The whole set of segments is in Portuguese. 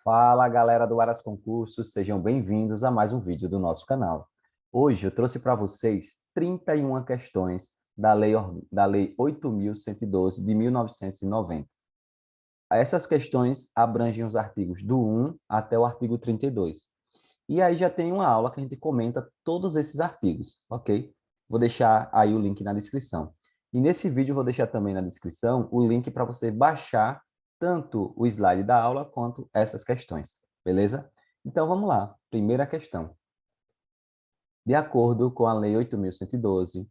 Fala, galera do Aras Concursos, sejam bem-vindos a mais um vídeo do nosso canal. Hoje eu trouxe para vocês 31 questões da Lei 8.112 de 1990. Essas questões abrangem os artigos do 1 até o artigo 32. E aí já tem uma aula que a gente comenta todos esses artigos, ok? Vou deixar aí o link na descrição. E nesse vídeo eu vou deixar também na descrição o link para você baixar tanto o slide da aula quanto essas questões, beleza? Então vamos lá. Primeira questão. De acordo com a Lei 8.112,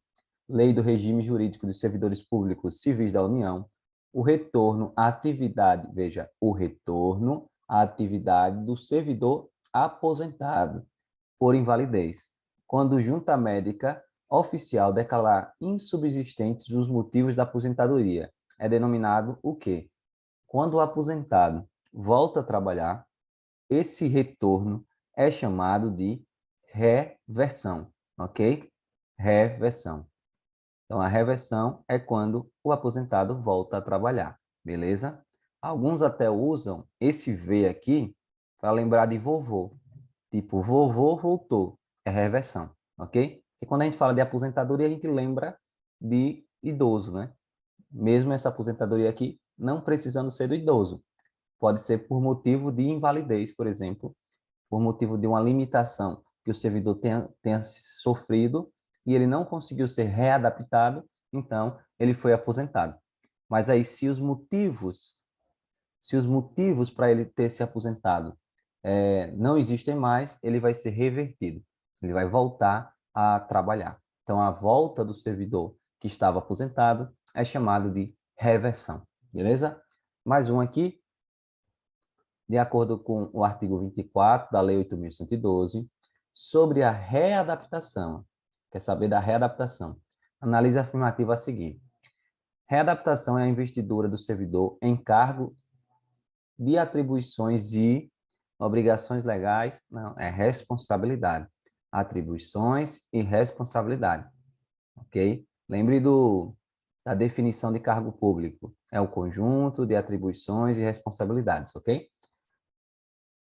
Lei do Regime Jurídico dos Servidores Públicos Civis da União, o retorno à atividade, veja, o retorno à atividade do servidor aposentado por invalidez, quando junta médica oficial declarar insubsistentes os motivos da aposentadoria, é denominado o quê? Quando o aposentado volta a trabalhar, esse retorno é chamado de reversão, ok? Reversão. Então, a reversão é quando o aposentado volta a trabalhar, beleza? Alguns até usam esse V aqui para lembrar de vovô. Tipo, vovô voltou, é reversão, ok? Porque quando a gente fala de aposentadoria, a gente lembra de idoso, né? Mesmo essa aposentadoria aqui não precisando ser do idoso. Pode ser por motivo de invalidez, por exemplo, por motivo de uma limitação que o servidor tenha sofrido e ele não conseguiu ser readaptado, então ele foi aposentado. Mas aí, se os motivos para ele ter se aposentado não existem mais, ele vai ser revertido, ele vai voltar a trabalhar. Então, a volta do servidor que estava aposentado é chamado de reversão, beleza? Mais um aqui, de acordo com o artigo 24 da Lei 8.112, sobre a readaptação. Quer saber da readaptação? Analise a afirmativa a seguir. Readaptação é a investidura do servidor em cargo de atribuições e obrigações legais, não, é responsabilidade. Atribuições e responsabilidade, ok? Lembre da definição de cargo público. É o conjunto de atribuições e responsabilidades, ok?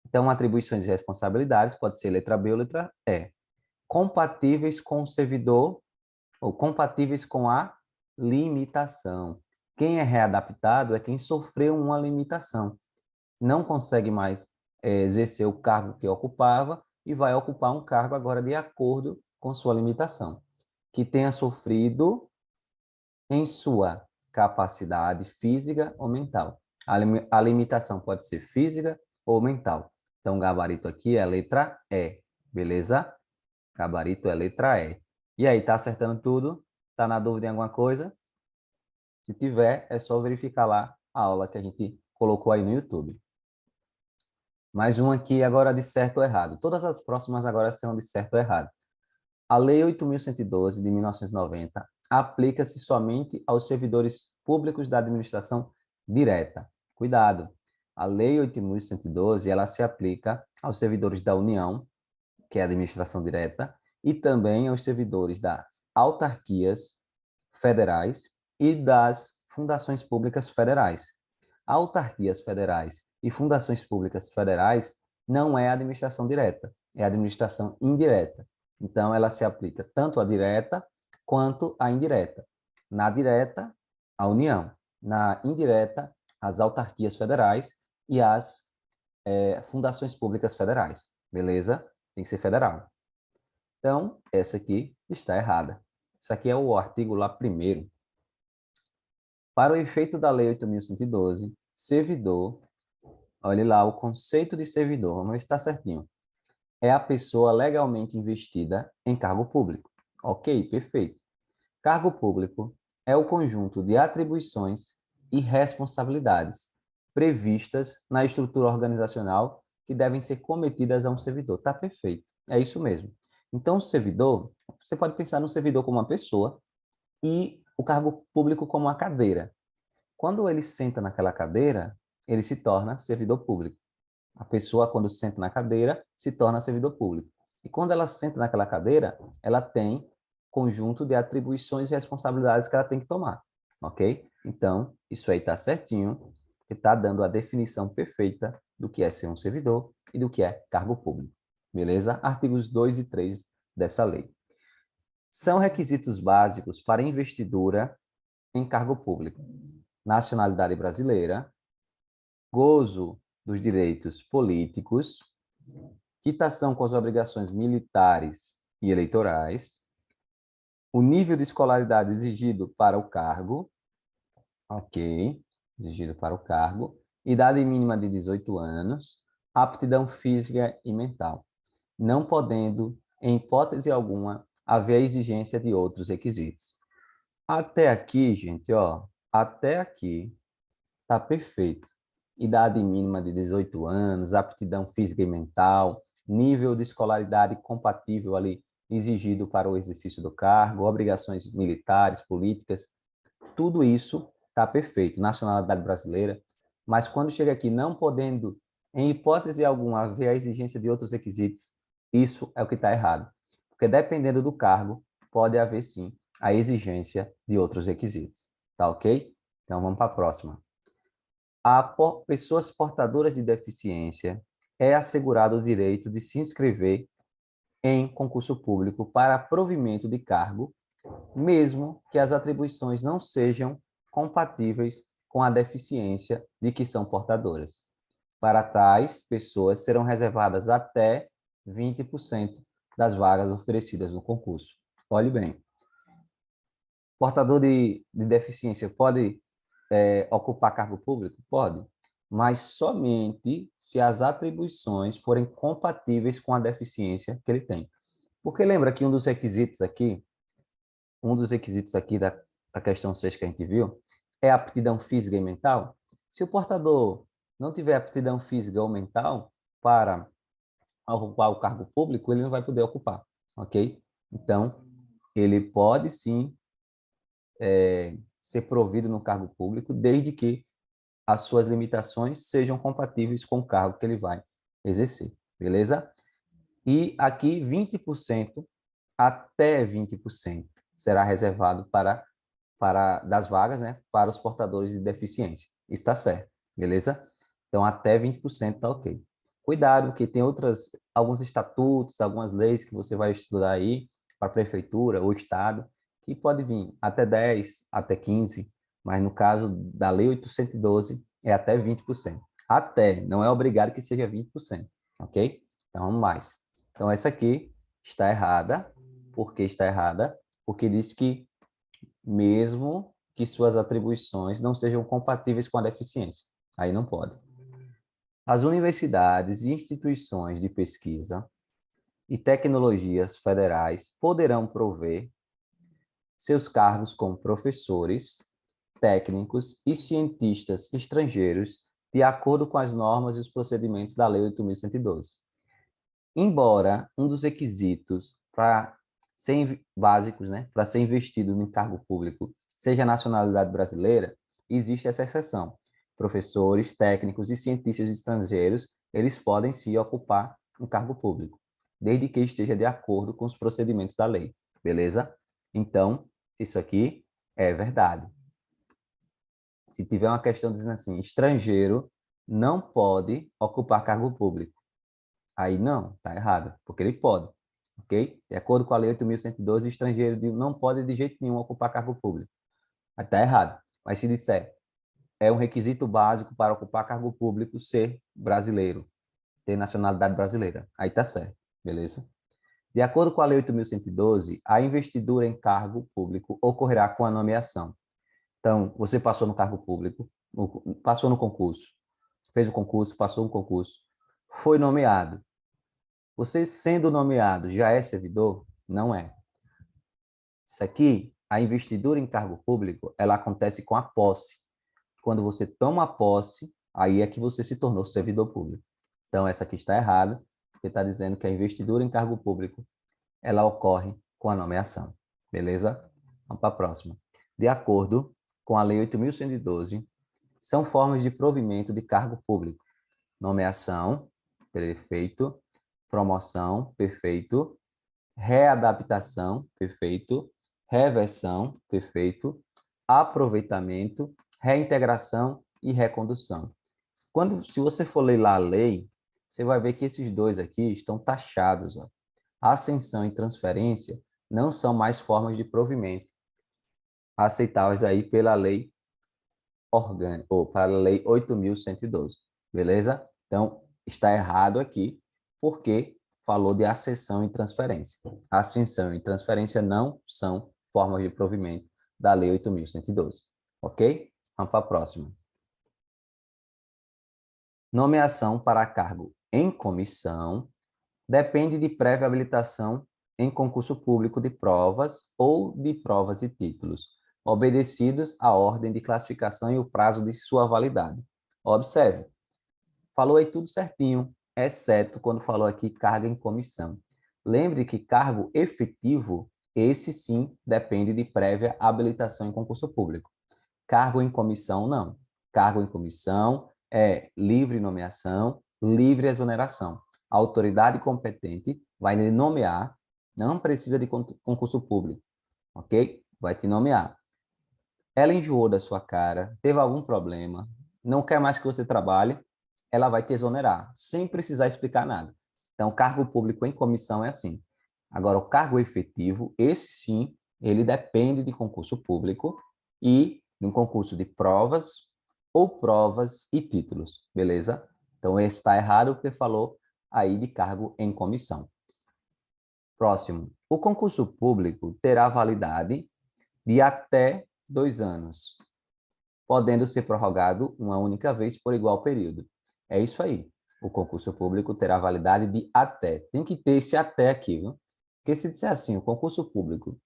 Então, atribuições e responsabilidades pode ser letra B ou letra E. Compatíveis com o servidor ou compatíveis com a limitação. Quem é readaptado é quem sofreu uma limitação. Não consegue mais exercer o cargo que ocupava e vai ocupar um cargo agora de acordo com sua limitação. Que tenha sofrido em sua capacidade física ou mental. A limitação pode ser física ou mental. Então, o gabarito aqui é a letra E, beleza? Gabarito é a letra E. E aí, tá acertando tudo? Tá na dúvida em alguma coisa? Se tiver, é só verificar lá a aula que a gente colocou aí no YouTube. Mais um aqui agora de certo ou errado. Todas as próximas agora são de certo ou errado. A Lei 8.112 de 1990 aplica-se somente aos servidores públicos da administração direta. Cuidado! A Lei 8.112 ela se aplica aos servidores da União, que é a administração direta, e também aos servidores das autarquias federais e das fundações públicas federais. Autarquias federais e fundações públicas federais não é administração direta, é administração indireta. Então, ela se aplica tanto à direta quanto à indireta. Na direta, a União. Na indireta, as autarquias federais e as fundações públicas federais. Beleza? Tem que ser federal. Então, essa aqui está errada. Isso aqui é o artigo lá primeiro. Para o efeito da Lei 8.112, servidor, olhe lá o conceito de servidor, vamos ver se está certinho. É a pessoa legalmente investida em cargo público. Ok, perfeito. Cargo público é o conjunto de atribuições e responsabilidades previstas na estrutura organizacional que devem ser cometidas a um servidor. Tá perfeito, é isso mesmo. Então, o servidor, você pode pensar no servidor como uma pessoa e o cargo público como uma cadeira. Quando ele senta naquela cadeira, ele se torna servidor público. A pessoa, quando senta na cadeira, se torna servidor público. E quando ela senta naquela cadeira, ela tem conjunto de atribuições e responsabilidades que ela tem que tomar, ok? Então, isso aí está certinho. que está dando a definição perfeita do que é ser um servidor e do que é cargo público. Beleza? Artigos 2 e 3 dessa lei. São requisitos básicos para investidura em cargo público: nacionalidade brasileira, gozo dos direitos políticos, quitação com as obrigações militares e eleitorais, o nível de escolaridade exigido para o cargo, ok, exigido para o cargo, idade mínima de 18 anos, aptidão física e mental, não podendo, em hipótese alguma, haver a exigência de outros requisitos. Até aqui, gente, ó, até aqui tá perfeito. Idade mínima de 18 anos, aptidão física e mental, nível de escolaridade compatível ali exigido para o exercício do cargo, obrigações militares, políticas, tudo isso está perfeito, nacionalidade brasileira, mas quando chega aqui não podendo, em hipótese alguma, haver a exigência de outros requisitos, isso é o que está errado. Porque dependendo do cargo, pode haver sim a exigência de outros requisitos. Tá ok? Então vamos para a próxima. A pessoas portadoras de deficiência é assegurado o direito de se inscrever em concurso público para provimento de cargo, mesmo que as atribuições não sejam compatíveis com a deficiência de que são portadoras. Para tais pessoas serão reservadas até 20% das vagas oferecidas no concurso. Olhe bem, portador de deficiência pode ocupar cargo público? Pode, mas somente se as atribuições forem compatíveis com a deficiência que ele tem. Porque lembra que um dos requisitos aqui da questão 6 que a gente viu, é a aptidão física e mental. Se o portador não tiver aptidão física ou mental para ocupar o cargo público, ele não vai poder ocupar, ok? Então, ele pode sim ser provido no cargo público, desde que as suas limitações sejam compatíveis com o cargo que ele vai exercer, beleza? E aqui 20%, até 20% será reservado para das vagas, né, para os portadores de deficiência. Está certo, beleza? Então até 20% está ok. Cuidado que tem alguns estatutos, algumas leis que você vai estudar aí para a prefeitura ou estado, que pode vir até 10, até 15, mas no caso da lei 812 é até 20%. Até, não é obrigado que seja 20%, ok? Então vamos mais. Então essa aqui está errada. Por que está errada? Porque diz que mesmo que suas atribuições não sejam compatíveis com a deficiência. Aí não pode. As universidades e instituições de pesquisa e tecnologias federais poderão prover seus cargos como professores, técnicos e cientistas estrangeiros de acordo com as normas e os procedimentos da Lei 8.112. Embora um dos requisitos para ser básicos, né, para ser investido em cargo público, seja a nacionalidade brasileira, existe essa exceção. Professores, técnicos e cientistas estrangeiros, eles podem se ocupar um cargo público, desde que esteja de acordo com os procedimentos da lei, beleza? Então, isso aqui é verdade. Se tiver uma questão dizendo assim, estrangeiro não pode ocupar cargo público, aí não, está errado, porque ele pode, ok? De acordo com a Lei 8.112, estrangeiro não pode de jeito nenhum ocupar cargo público. Aí está errado. Mas se disser, é um requisito básico para ocupar cargo público ser brasileiro, ter nacionalidade brasileira. Aí está certo, beleza? De acordo com a Lei 8.112, a investidura em cargo público ocorrerá com a nomeação. Então, você passou no cargo público, passou no concurso, fez o concurso, passou no concurso, foi nomeado. Você sendo nomeado já é servidor? Não é. Isso aqui, a investidura em cargo público, ela acontece com a posse. Quando você toma posse, aí é que você se tornou servidor público. Então, essa aqui está errada, porque está dizendo que a investidura em cargo público, ela ocorre com a nomeação. Beleza? Vamos para a próxima. De acordo com a Lei 8.112, são formas de provimento de cargo público. Nomeação, prefeito, promoção, perfeito, readaptação, perfeito, reversão, perfeito, aproveitamento, reintegração e recondução. Se você for ler lá a lei, você vai ver que esses dois aqui estão taxados. Ó. Ascensão e transferência não são mais formas de provimento aceitáveis aí pela lei orgânica, ou para a lei 8.112, beleza? Então, está errado aqui, porque falou de ascensão e transferência. Ascensão e transferência não são formas de provimento da lei 8.112, ok? Vamos para a próxima. Nomeação para cargo em comissão depende de prévia habilitação em concurso público de provas ou de provas e títulos, obedecidos à ordem de classificação e o prazo de sua validade. Observe, falou aí tudo certinho, exceto quando falou aqui cargo em comissão. Lembre que cargo efetivo, esse sim, depende de prévia habilitação em concurso público. Cargo em comissão, não. Cargo em comissão é livre nomeação, livre exoneração. A autoridade competente vai lhe nomear, não precisa de concurso público, ok? Vai te nomear. Ela enjoou da sua cara, teve algum problema, não quer mais que você trabalhe, ela vai te exonerar, sem precisar explicar nada. Então, cargo público em comissão é assim. Agora, o cargo efetivo, esse sim, ele depende de concurso público e de um concurso de provas ou provas e títulos, beleza? Então, esse está errado porque falou aí de cargo em comissão. Próximo. O concurso público terá validade de até 2 anos, podendo ser prorrogado uma única vez por igual período. É isso aí. O concurso público terá validade de até. Tem que ter esse até aqui, viu? Porque se disser assim, o concurso público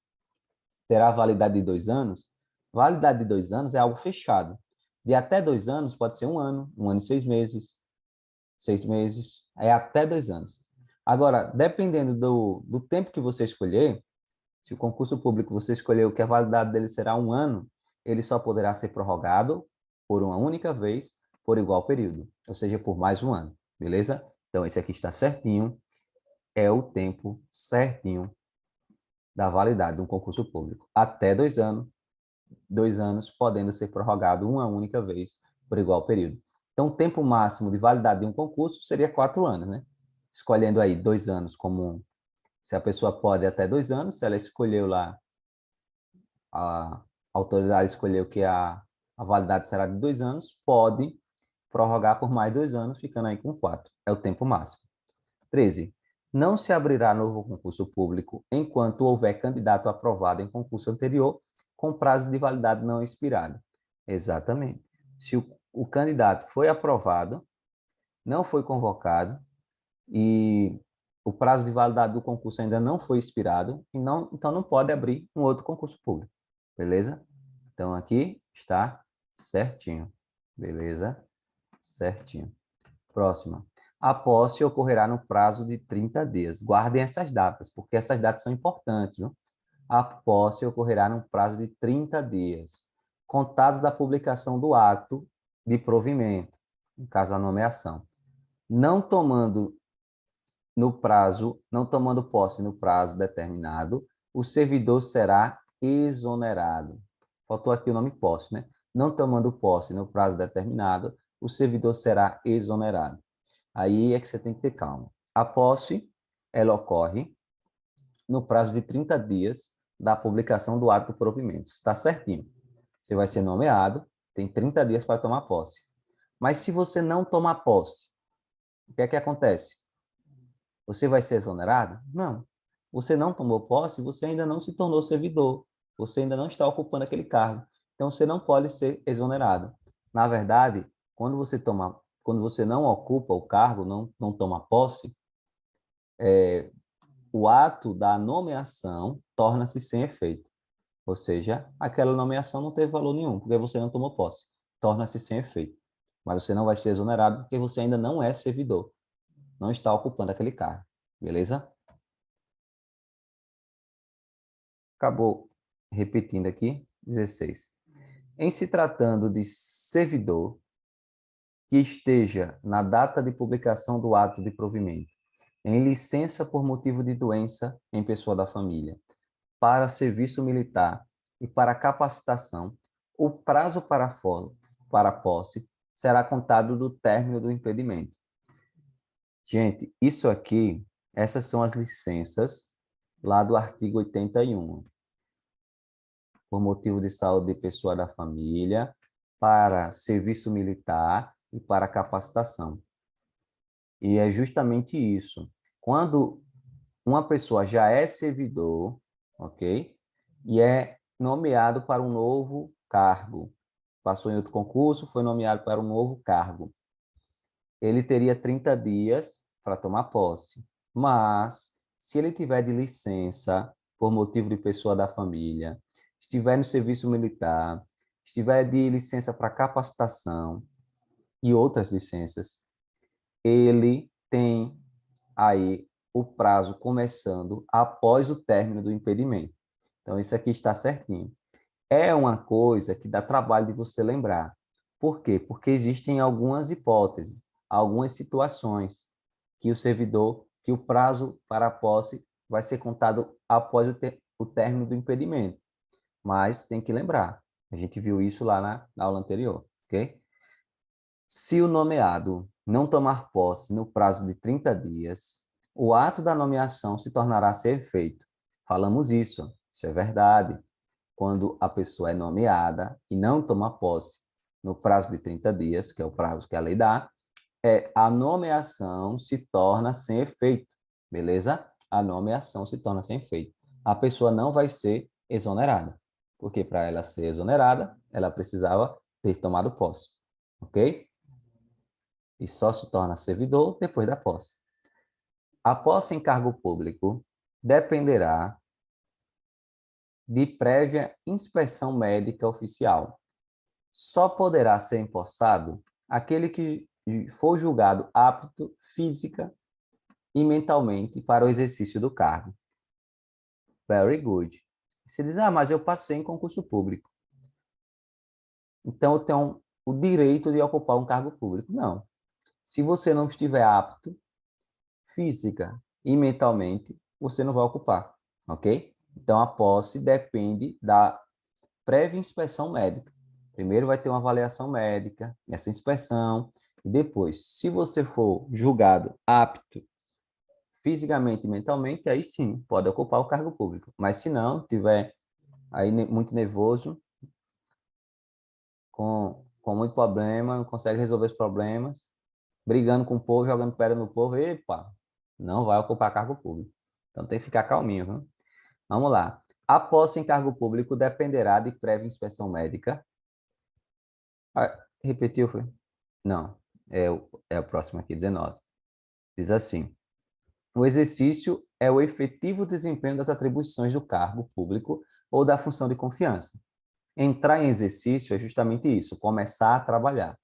terá validade de 2 anos, validade de 2 anos é algo fechado. De até 2 anos pode ser 1 ano e 6 meses, é até 2 anos. Agora, dependendo do tempo que você escolher, se o concurso público você escolheu que a validade dele será 1 ano, ele só poderá ser prorrogado por uma única vez, por igual período, ou seja, por mais 1 ano, beleza? Então, esse aqui está certinho, é o tempo certinho da validade de um concurso público. Até 2 anos, podendo ser prorrogado uma única vez, por igual período. Então, o tempo máximo de validade de um concurso seria 4 anos, né? Escolhendo aí 2 anos como se a pessoa pode até 2 anos, se ela escolheu lá, a autoridade escolheu que a validade será de 2 anos, pode prorrogar por mais 2 anos, ficando aí com 4. É o tempo máximo. 13. Não se abrirá novo concurso público enquanto houver candidato aprovado em concurso anterior com prazo de validade não expirado. Exatamente. Se o candidato foi aprovado, não foi convocado e o prazo de validade do concurso ainda não foi expirado, e não, então não pode abrir um outro concurso público. Beleza? Então, aqui está certinho. Beleza? Certinho. Próxima. A posse ocorrerá no prazo de 30 dias. Guardem essas datas, porque essas datas são importantes. Viu? A posse ocorrerá no prazo de 30 dias, contados da publicação do ato de provimento, no caso da nomeação. Não tomando posse no prazo determinado, o servidor será exonerado. Faltou aqui o nome posse, né? Não tomando posse no prazo determinado, o servidor será exonerado. Aí é que você tem que ter calma. A posse, ela ocorre no prazo de 30 dias da publicação do ato do provimento. Está certinho. Você vai ser nomeado, tem 30 dias para tomar posse. Mas se você não tomar posse, o que é que acontece? Você vai ser exonerado? Não. Você não tomou posse, você ainda não se tornou servidor. Você ainda não está ocupando aquele cargo. Então, você não pode ser exonerado. Na verdade, quando você não ocupa o cargo, não toma posse, o ato da nomeação torna-se sem efeito. Ou seja, aquela nomeação não teve valor nenhum, porque você não tomou posse. Torna-se sem efeito. Mas você não vai ser exonerado porque você ainda não é servidor. Não está ocupando aquele cargo. Beleza? Acabou repetindo aqui. 16. Em se tratando de servidor que esteja na data de publicação do ato de provimento, em licença por motivo de doença em pessoa da família, para serviço militar e para capacitação, o prazo para para a posse será contado do término do impedimento. Gente, isso aqui, essas são as licenças lá do artigo 81. Por motivo de saúde de pessoa da família, para serviço militar e para capacitação. E é justamente isso. Quando uma pessoa já é servidor, ok? E é nomeado para um novo cargo. Passou em outro concurso, foi nomeado para um novo cargo. Ele teria 30 dias para tomar posse. Mas, se ele tiver de licença, por motivo de pessoa da família, estiver no serviço militar, estiver de licença para capacitação e outras licenças, ele tem aí o prazo começando após o término do impedimento. Então, isso aqui está certinho. É uma coisa que dá trabalho de você lembrar. Por quê? Porque existem algumas hipóteses, algumas situações que o servidor, que o prazo para a posse vai ser contado após o término do impedimento. Mas tem que lembrar, a gente viu isso lá na aula anterior, ok? Se o nomeado não tomar posse no prazo de 30 dias, o ato da nomeação se tornará sem efeito. Falamos isso é verdade. Quando a pessoa é nomeada e não toma posse no prazo de 30 dias, que é o prazo que a lei dá, a nomeação se torna sem efeito, beleza? A nomeação se torna sem efeito. A pessoa não vai ser exonerada, porque para ela ser exonerada, ela precisava ter tomado posse, ok? E só se torna servidor depois da posse. A posse em cargo público dependerá de prévia inspeção médica oficial. Só poderá ser empossado aquele que for julgado apto física e mentalmente para o exercício do cargo. Very good. Você diz, mas eu passei em concurso público. Então, eu tenho o direito de ocupar um cargo público. Não. Se você não estiver apto física e mentalmente, você não vai ocupar, ok? Então, a posse depende da prévia inspeção médica. Primeiro vai ter uma avaliação médica, essa inspeção, e depois, se você for julgado apto fisicamente e mentalmente, aí sim, pode ocupar o cargo público. Mas se não, tiver aí muito nervoso, com muito problema, não consegue resolver os problemas, brigando com o povo, jogando pedra no povo, epa, não vai ocupar cargo público. Então tem que ficar calminho, viu? Vamos lá. A posse em cargo público dependerá de prévia inspeção médica. Repetiu, foi? Não, é o próximo aqui, 19. Diz assim: o exercício é o efetivo desempenho das atribuições do cargo público ou da função de confiança. Entrar em exercício é justamente isso, começar a trabalhar.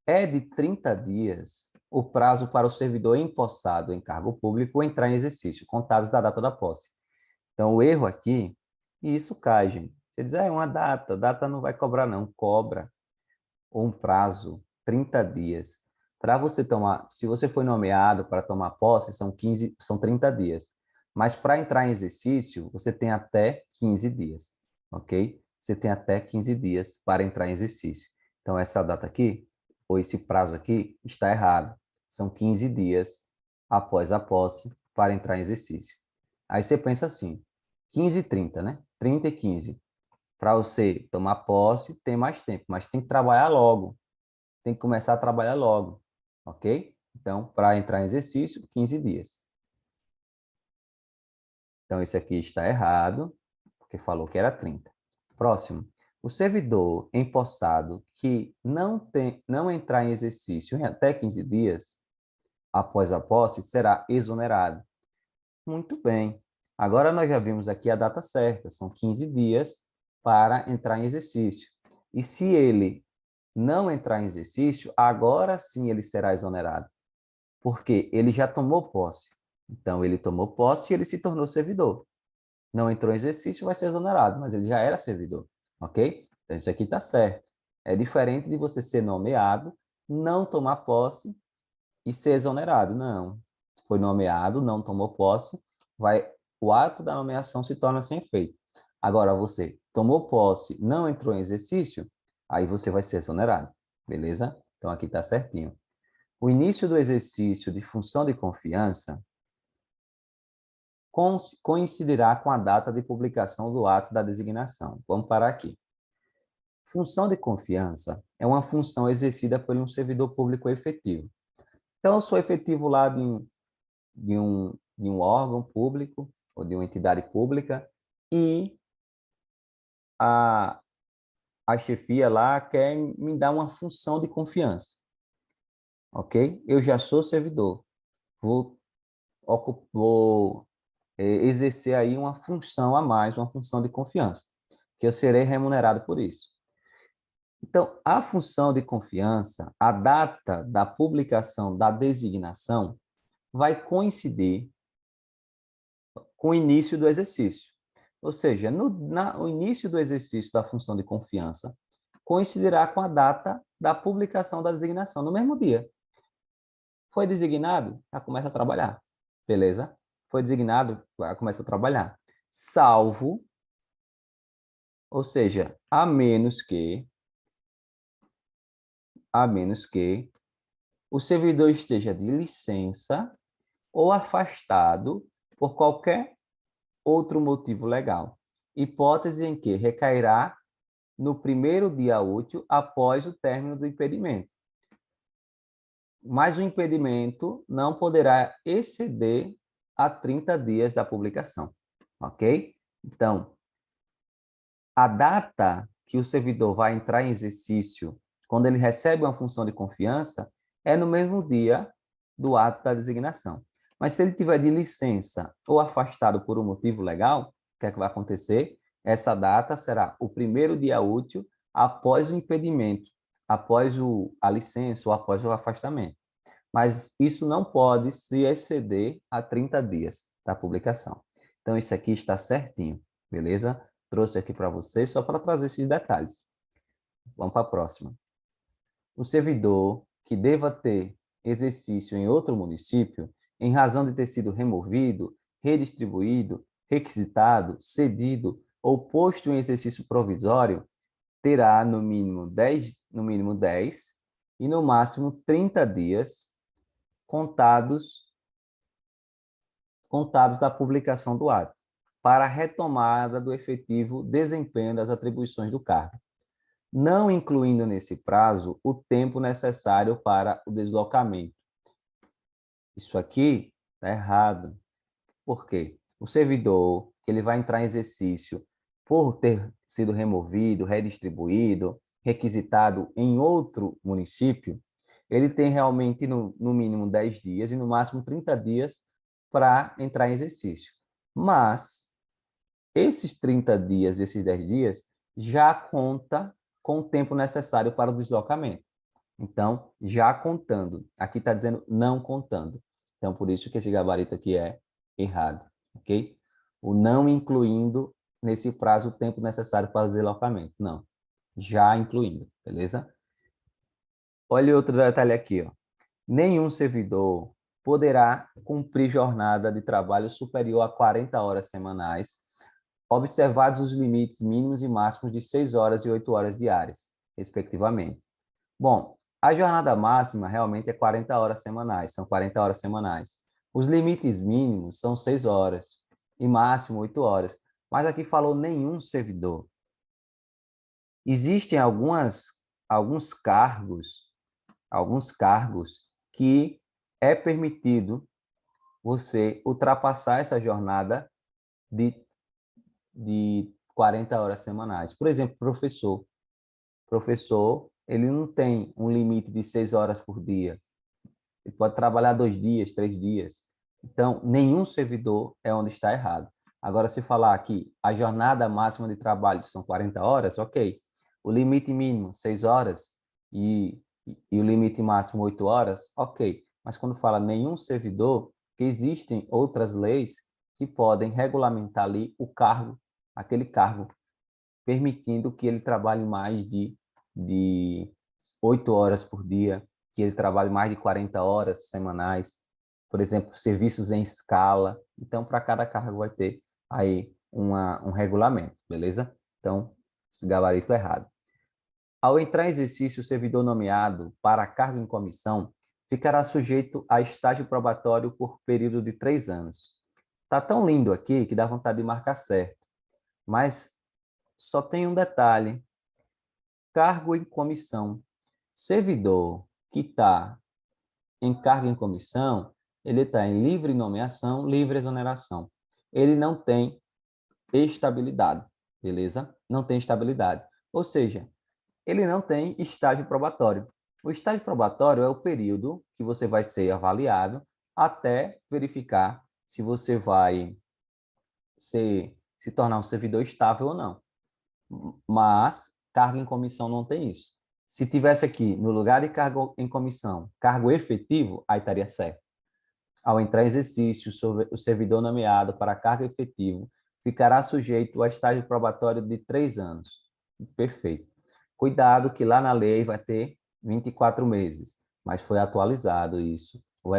É de 30 dias o prazo para o servidor empossado em cargo público entrar em exercício, contados da data da posse. Então, o erro aqui, e isso cai, gente. Você diz, é uma data não vai cobrar, não. Cobra um prazo, 30 dias. Para você tomar, se você foi nomeado para tomar posse, são 30 dias. Mas para entrar em exercício, você tem até 15 dias, ok? Você tem até 15 dias para entrar em exercício. Então, essa data aqui, ou esse prazo aqui, está errado. São 15 dias após a posse para entrar em exercício. Aí você pensa assim, 15 e 30, né? 30 e 15. Para você tomar posse, tem mais tempo, mas tem que trabalhar logo. Tem que começar a trabalhar logo, ok? Então, para entrar em exercício, 15 dias. Então, esse aqui está errado, porque falou que era 30. Próximo. O servidor empossado que não entrar em exercício em até 15 dias após a posse será exonerado. Muito bem. Agora nós já vimos aqui a data certa, são 15 dias para entrar em exercício. E se ele não entrar em exercício, agora sim ele será exonerado, porque ele já tomou posse. Então, ele tomou posse e ele se tornou servidor. Não entrou em exercício, vai ser exonerado, mas ele já era servidor, ok? Então, isso aqui está certo. É diferente de você ser nomeado, não tomar posse e ser exonerado. Não. Foi nomeado, não tomou posse, o ato da nomeação se torna sem efeito. Agora, você tomou posse, não entrou em exercício, aí você vai ser exonerado. beleza? Então, aqui está certinho. O início do exercício de função de confiança coincidirá com a data de publicação do ato da designação. Vamos parar aqui. Função de confiança é uma função exercida por um servidor público efetivo. Então, eu sou efetivo lá de um órgão público ou de uma entidade pública e a, a chefia lá quer me dar uma função de confiança, ok? Eu já sou servidor, vou exercer aí uma função a mais, uma função de confiança, que eu serei remunerado por isso. Então, a função de confiança, a data da publicação da designação vai coincidir com o início do exercício. Ou seja, o início do exercício da função de confiança coincidirá com a data da publicação da designação, no mesmo dia. Foi designado, já começa a trabalhar. Beleza? Foi designado, já começa a trabalhar. Salvo, ou seja, a menos que o servidor esteja de licença ou afastado por qualquer outro motivo legal. Hipótese em que recairá no primeiro dia útil após o término do impedimento. Mas o impedimento não poderá exceder a 30 dias da publicação, ok? Então, a data que o servidor vai entrar em exercício, quando ele recebe uma função de confiança, é no mesmo dia do ato da designação. Mas se ele tiver de licença ou afastado por um motivo legal, o que é que vai acontecer? Essa data será o primeiro dia útil após o impedimento, após a licença ou após o afastamento. Mas isso não pode se exceder a 30 dias da publicação. Então, isso aqui está certinho, beleza? Trouxe aqui para vocês só para trazer esses detalhes. Vamos para a próxima. O servidor que deva ter exercício em outro município, em razão de ter sido removido, redistribuído, requisitado, cedido ou posto em exercício provisório, terá no mínimo 10 e no máximo 30 dias contados da publicação do ato, para a retomada do efetivo desempenho das atribuições do cargo, não incluindo nesse prazo o tempo necessário para o deslocamento. Isso aqui está errado. Por quê? O servidor, que ele vai entrar em exercício por ter sido removido, redistribuído, requisitado em outro município, ele tem realmente no mínimo 10 dias e no máximo 30 dias para entrar em exercício. Mas esses 30 dias, esses 10 dias, já conta com o tempo necessário para o deslocamento. Então, já contando. Aqui está dizendo não contando. Então, por isso que esse gabarito aqui é errado, ok? O não incluindo nesse prazo o tempo necessário para o deslocamento. Não, já incluindo, beleza? Olha outro detalhe aqui, ó. Nenhum servidor poderá cumprir jornada de trabalho superior a 40 horas semanais, observados os limites mínimos e máximos de 6 horas e 8 horas diárias, respectivamente. Bom, a jornada máxima realmente é 40 horas semanais, são 40 horas semanais. Os limites mínimos são 6 horas e máximo 8 horas. Mas aqui falou nenhum servidor. Existem alguns cargos que é permitido você ultrapassar essa jornada de, de 40 horas semanais. Por exemplo, professor. Professor, ele não tem um limite de 6 horas por dia. Ele pode trabalhar 2 dias, 3 dias. Então, nenhum servidor é onde está errado. Agora, se falar que a jornada máxima de trabalho são 40 horas, ok. O limite mínimo, 6 horas, e o limite máximo, 8 horas, ok. Mas quando fala nenhum servidor, que existem outras leis que podem regulamentar ali o cargo, aquele cargo, permitindo que ele trabalhe mais de 8 horas por dia, que ele trabalhe mais de 40 horas semanais, por exemplo, serviços em escala. Então, para cada cargo vai ter aí um regulamento, beleza? Então, esse gabarito é errado. Ao entrar em exercício, o servidor nomeado para cargo em comissão ficará sujeito a estágio probatório por período de 3 anos. Tá tão lindo aqui que dá vontade de marcar certo, mas só tem um detalhe: cargo em comissão. Servidor que está em cargo em comissão, ele está em livre nomeação, livre exoneração. Ele não tem estabilidade, beleza? Não tem estabilidade. Ou seja, ele não tem estágio probatório. O estágio probatório é o período que você vai ser avaliado até verificar se você vai se tornar um servidor estável ou não. Mas cargo em comissão não tem isso. Se tivesse aqui, no lugar de cargo em comissão, cargo efetivo, aí estaria certo. Ao entrar em exercício, o servidor nomeado para cargo efetivo ficará sujeito a estágio probatório de 3 anos. Perfeito. Cuidado que lá na lei vai ter 24 meses, mas foi atualizado isso. O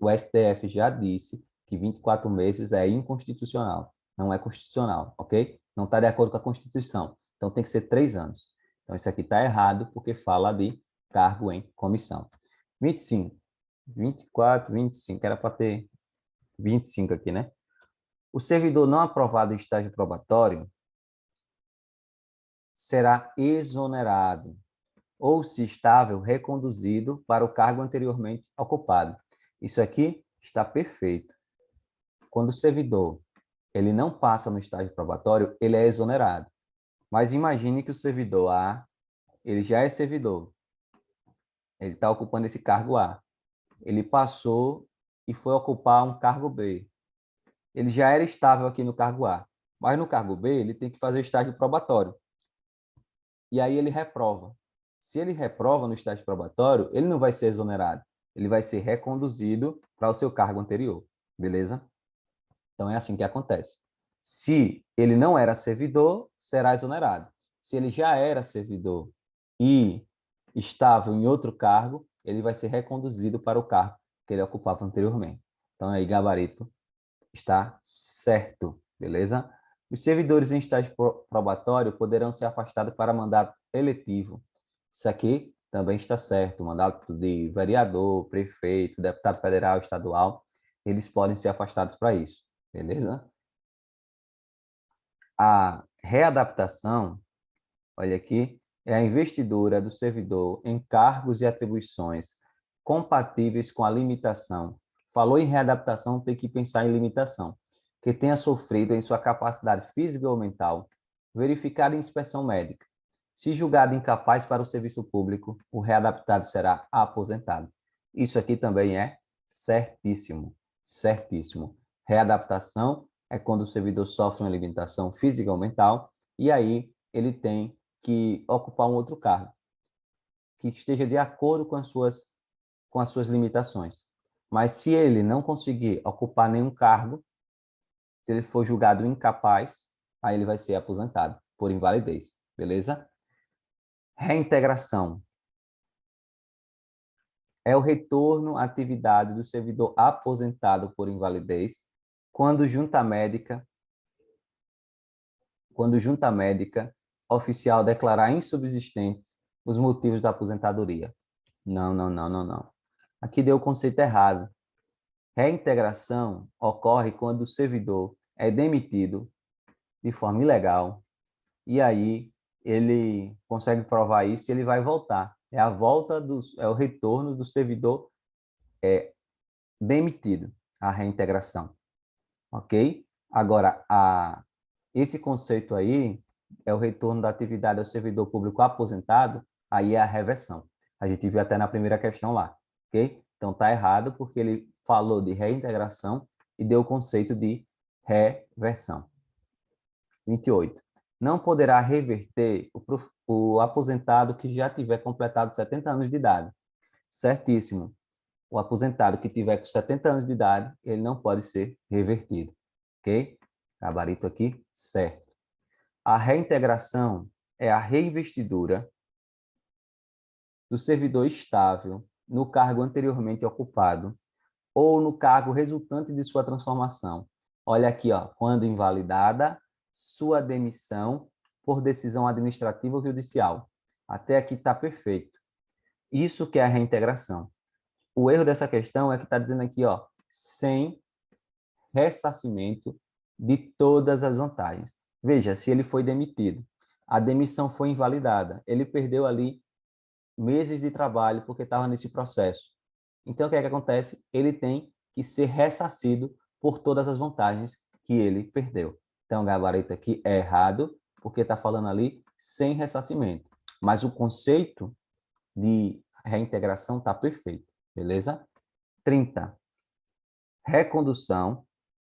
STF já disse que 24 meses é inconstitucional, não é constitucional, ok? Não está de acordo com a Constituição. Então tem que ser 3 anos. Então isso aqui está errado porque fala de cargo em comissão. 25. 24, 25, era para ter 25 aqui, né? O servidor não aprovado em estágio probatório será exonerado ou, se estável, reconduzido para o cargo anteriormente ocupado. Isso aqui está perfeito. Quando o servidor ele não passa no estágio probatório, ele é exonerado. Mas imagine que o servidor A, ele já é servidor, ele está ocupando esse cargo A. Ele passou e foi ocupar um cargo B. Ele já era estável aqui no cargo A, mas no cargo B ele tem que fazer o estágio probatório. E aí ele reprova. Se ele reprova no estágio probatório, ele não vai ser exonerado, ele vai ser reconduzido para o seu cargo anterior, beleza? Então é assim que acontece. Se ele não era servidor, será exonerado. Se ele já era servidor e estável em outro cargo, ele vai ser reconduzido para o cargo que ele ocupava anteriormente. Então aí, gabarito está certo, beleza? Os servidores em estágio probatório poderão ser afastados para mandato eletivo. Isso aqui também está certo. Mandato de vereador, prefeito, deputado federal, estadual, eles podem ser afastados para isso, beleza? A readaptação, olha aqui, é a investidura do servidor em cargos e atribuições compatíveis com a limitação. Falou em readaptação, tem que pensar em limitação. Que tenha sofrido em sua capacidade física ou mental, verificada em inspeção médica. Se julgado incapaz para o serviço público, o readaptado será aposentado. Isso aqui também é certíssimo, certíssimo. Readaptação é quando o servidor sofre uma limitação física ou mental e aí ele tem que ocupar um outro cargo que esteja de acordo com as suas limitações. Mas se ele não conseguir ocupar nenhum cargo, se ele for julgado incapaz, aí ele vai ser aposentado por invalidez, beleza? Reintegração é o retorno à atividade do servidor aposentado por invalidez quando junta médica oficial declarar insubsistentes os motivos da aposentadoria. Não, não, não, não, não. Aqui deu o conceito errado. Reintegração ocorre quando o servidor é demitido de forma ilegal e aí ele consegue provar isso e ele vai voltar. É o retorno do servidor demitido, a reintegração, ok? Agora, esse conceito aí é o retorno da atividade ao servidor público aposentado, aí é a reversão. A gente viu até na primeira questão lá, ok? Então tá errado porque ele falou de reintegração e deu o conceito de reversão. 28. Não poderá reverter o aposentado que já tiver completado 70 anos de idade. Certíssimo. O aposentado que tiver com 70 anos de idade, ele não pode ser revertido. Ok? Gabarito aqui, certo. A reintegração é a reinvestidura do servidor estável no cargo anteriormente ocupado ou no cargo resultante de sua transformação. Olha aqui, ó, quando invalidada sua demissão por decisão administrativa ou judicial. Até aqui está perfeito. Isso que é a reintegração. O erro dessa questão é que está dizendo aqui, ó, sem ressarcimento de todas as vantagens. Veja, se ele foi demitido, a demissão foi invalidada, ele perdeu ali meses de trabalho porque estava nesse processo. Então, o que é que acontece? Ele tem que ser ressarcido por todas as vantagens que ele perdeu. Então, o gabarito aqui é errado, porque está falando ali sem ressarcimento. Mas o conceito de reintegração está perfeito, beleza? 30. Recondução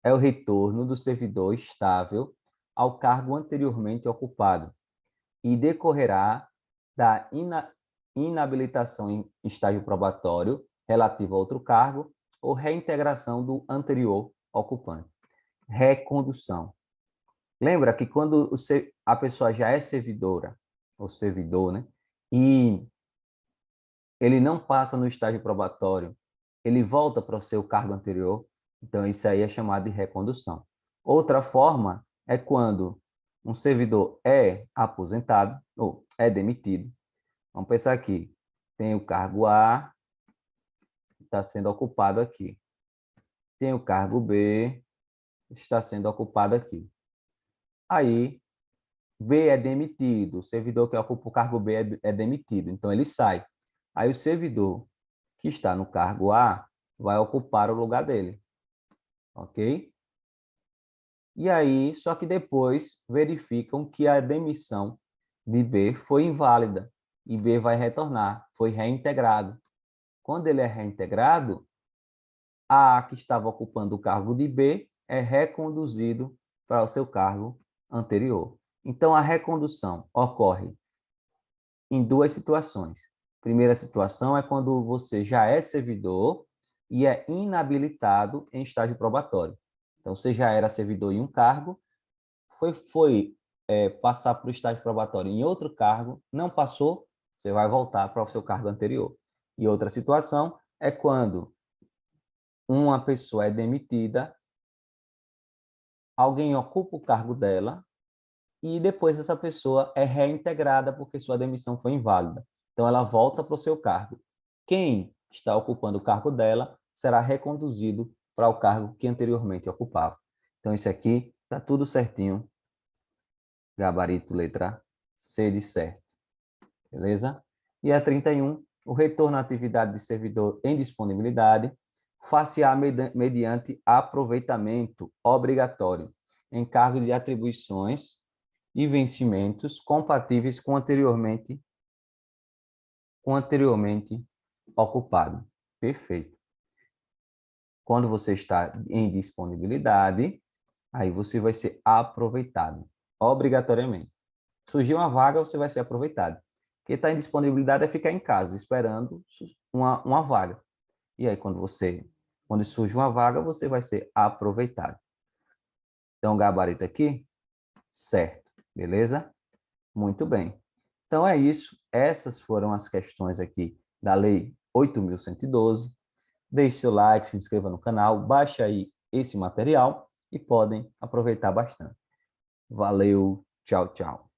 é o retorno do servidor estável ao cargo anteriormente ocupado e decorrerá da inabilitação em estágio probatório relativo a outro cargo ou reintegração do anterior ocupante. Recondução. Lembra que quando a pessoa já é servidora, ou servidor, né? E ele não passa no estágio probatório, ele volta para o seu cargo anterior, então isso aí é chamado de recondução. Outra forma é quando um servidor é aposentado ou é demitido. Vamos pensar aqui, tem o cargo A, que está sendo ocupado aqui. Tem o cargo B, que está sendo ocupado aqui. Aí, B é demitido, o servidor que ocupa o cargo B é demitido, então ele sai. Aí o servidor que está no cargo A vai ocupar o lugar dele, ok? E aí, só que depois verificam que a demissão de B foi inválida e B vai retornar, foi reintegrado. Quando ele é reintegrado, A que estava ocupando o cargo de B é reconduzido para o seu cargo anterior. Então, a recondução ocorre em duas situações. Primeira situação é quando você já é servidor e é inabilitado em estágio probatório. Então, você já era servidor em um cargo, foi passar para o estágio probatório em outro cargo, não passou, você vai voltar para o seu cargo anterior. E outra situação é quando uma pessoa é demitida, alguém ocupa o cargo dela e depois essa pessoa é reintegrada porque sua demissão foi inválida. Então, ela volta para o seu cargo. Quem está ocupando o cargo dela será reconduzido para o cargo que anteriormente ocupava. Então, isso aqui está tudo certinho. Gabarito letra C de certo. Beleza? E a 31, o retorno à atividade de servidor em disponibilidade, far-se-á mediante aproveitamento obrigatório, em cargo de atribuições e vencimentos compatíveis com anteriormente ocupado. Perfeito. Quando você está em disponibilidade, aí você vai ser aproveitado, obrigatoriamente. Surgiu uma vaga, você vai ser aproveitado. Quem está em disponibilidade é ficar em casa, esperando uma vaga. E aí, quando surge uma vaga, você vai ser aproveitado. Então, gabarito aqui, certo. Beleza? Muito bem. Então, é isso. Essas foram as questões aqui da Lei 8.112. Deixe seu like, se inscreva no canal, baixe aí esse material e podem aproveitar bastante. Valeu, tchau, tchau.